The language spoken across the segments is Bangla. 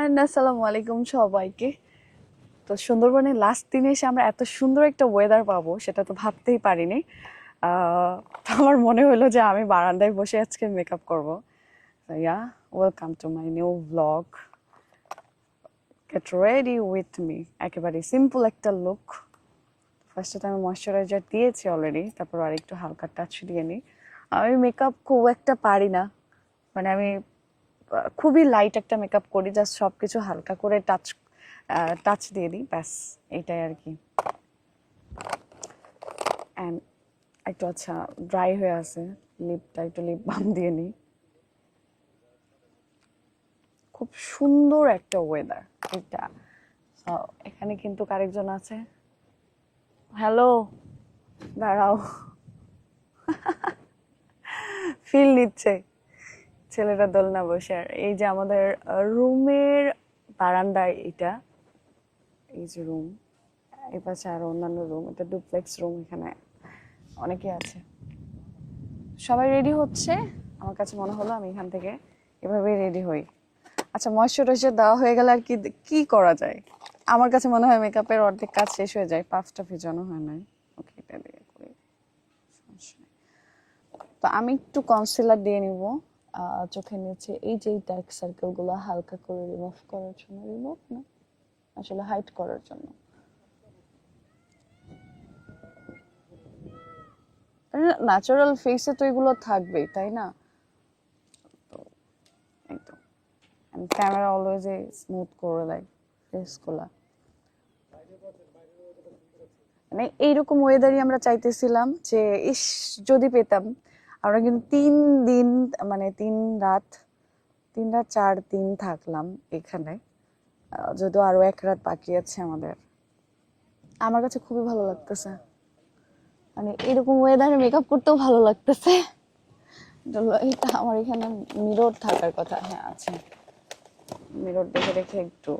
আসসালামু আলাইকুম সবাইকে। তো সুন্দরবনের লাস্ট দিনে এসে আমরা এত সুন্দর একটা ওয়েদার পাবো সেটা তো ভাবতেই পারিনি। তো আমার মনে হলো যে আমি বারান্দায় বসে আজকে মেকআপ করবো। Yeah, welcome to my new blog. Get ready with me. একেবারে সিম্পল একটা লুক। ফার্স্টে তো আমি ময়শ্চারাইজার দিয়েছি অলরেডি, তারপর আর একটু হালকা টাচ দিয়ে নিই। আমি মেকআপ খুব একটা পারি না, মানে আমি খুবই লাইট একটা মেকআপ করি, জাস্ট সব কিছু হালকা করে টাচ টাচ দিয়ে দিই, ব্যাস এইটাই আর কি। অ্যান্ড একটু আচ্ছা ড্রাই হয়ে আছে, লিপটা একটু লিপ বাম দিয়ে নিই। খুব সুন্দর একটা ওয়েদার এটা। এখানে কিন্তু আরেকজন আছে। হ্যালো, দাঁড়াও, ফিল নিচ্ছে ছেলেটা দোলনা বসে। আর এই যে আমাদের রুমের বারান্দায় এটা, এই যে রুম, এই পাশে আরো অন্যান্য রুম, এটা ডুপ্লেক্স রুম, এখানে অনেকে আছে। সবাই রেডি হচ্ছে, আমার কাছে মনে হলো আমি এখান থেকে এভাবেই রেডি হই। আচ্ছা, ময়শ্চারাইজার দেওয়া হয়ে গেলে আর কি কি করা যায়? আমার কাছে মনে হয় মেকআপের অর্ধেক কাজ শেষ হয়ে যায়, পাঁচটা ভিজানো হয় নাই। ওকে, এটা দিয়ে করি, সমস্যা নেই। তো আমি একটু কনসিলার দিয়ে নিব চোখের নিচে, এই যে ডার্ক সার্কেল গুলো হালকা করে রিমুভ করার জন্য, রিমুভ না আসলে হাইড করার জন্য। ন্যাচারাল ফেসে তো এগুলো থাকবেই, তাই না? তো একদম ক্যামেরা অলওয়েজ স্মুথ করে দেয় ফেস গুলা। মানে এইরকম ওয়েদারই আমরা চাইতেছিলাম যে ইস যদি পেতাম। আমরা কিন্তু 3 দিন, মানে 3 রাত, 3 রাত 4 দিন থাকলাম এখানে। যদিও আরো 1 রাত বাকি আছে আমাদের। আমার কাছে খুবই ভালো লাগতেছে, মানে এরকম ওয়েদারে মেকআপ করতেও ভালো লাগতেছে। এটা আমার এখানে মিরর থাকার কথা, হ্যাঁ আছে। মিরর দেখে রেখে একটু,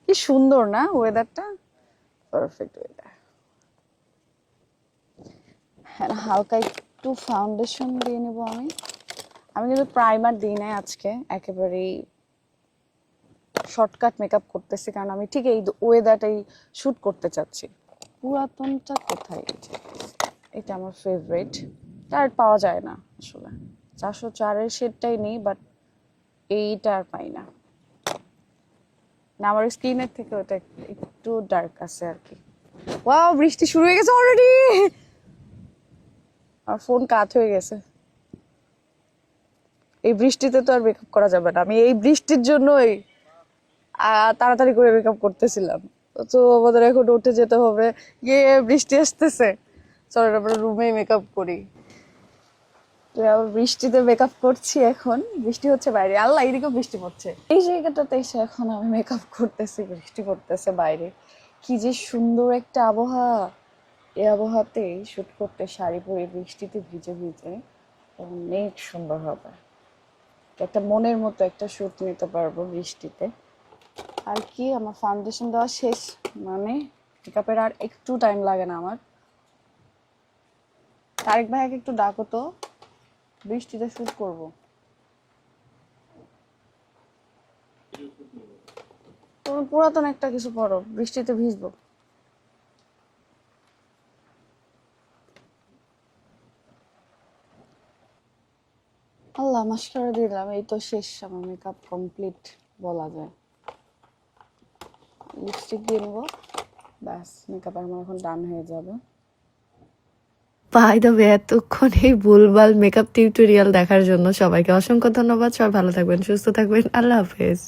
কি সুন্দর না ওয়েদারটা, পারফেক্ট ওয়েদার। হ্যাঁ, হালকা একটু ফাউন্ডেশন দিয়ে নেবো আমি। আমি কিন্তু প্রাইমার দিই নাই আজকে, একেবারেই শর্টকাট মেকআপ করতেছি, কারণ আমি ঠিক এই ওয়েদারটাই শুট করতে চাচ্ছি। পুরাতনটা কোথায়? এটা আমার ফেভারিট, আর পাওয়া যায় না আসলে। 404-এর শেডটাই নেই, বাট এইটা আর পাই না। না, আমার স্কিনের থেকে ওটা একটু ডার্ক আছে আর কি। ওয়াও, বৃষ্টি শুরু হয়ে গেছে অলরেডি। আর ফোন কাত হয়ে গেছে। এই বৃষ্টিতে তো আর মেকআপ করা যাবে না, আমি এই বৃষ্টির জন্যই তাড়াতাড়ি করে মেকআপ করতেছিলাম। তো আমাদের এখন উঠে যেতে হবে, গিয়ে বৃষ্টি আসতেছে, চলো আমরা রুমেই মেকআপ করি। তো আবার বৃষ্টিতে মেকআপ করছি, এখন বৃষ্টি হচ্ছে বাইরে, আল্লাহ এদিকেও বৃষ্টি পড়ছে। এই জায়গাটাতে এসে এখন আমি মেকআপ করতেছি, বৃষ্টি পড়তেছে বাইরে। কি যে সুন্দর একটা আবহাওয়া, এই আবহাওয়াতে শুট করতে শাড়ি পরে বৃষ্টিতে ভিজে ভিজে অনেক সুন্দর হবে। একটা মনের মতো একটা শুট নিতে পারবো বৃষ্টিতে। আর কি, আমার ফাউন্ডেশন দেওয়া শেষ, মানে মেকআপের আর একটু টাইম লাগে না আমার। তারেক ভাইকে একটু ডাকো তো, বৃষ্টিতে শুট করব। তুমি পুরাতন একটা কিছু পরো, বৃষ্টিতে ভিজবো। আল্লাহ, মাস্কারা দিলাম, এই তো শেষ, আমার মেকআপ কমপ্লিট বলা যায়। লিপস্টিক দিয়ে নেবো, ব্যাস মেকআপ আমার এখন ডান হয়ে যাবে। বাই দ্য ওয়ে, এতক্ষণ এই ভুলভাল মেকআপ টিউটোরিয়াল দেখার জন্য সবাইকে অসংখ্য ধন্যবাদ। সবাই ভালো থাকবেন, সুস্থ থাকবেন, আল্লাহ হাফেজ।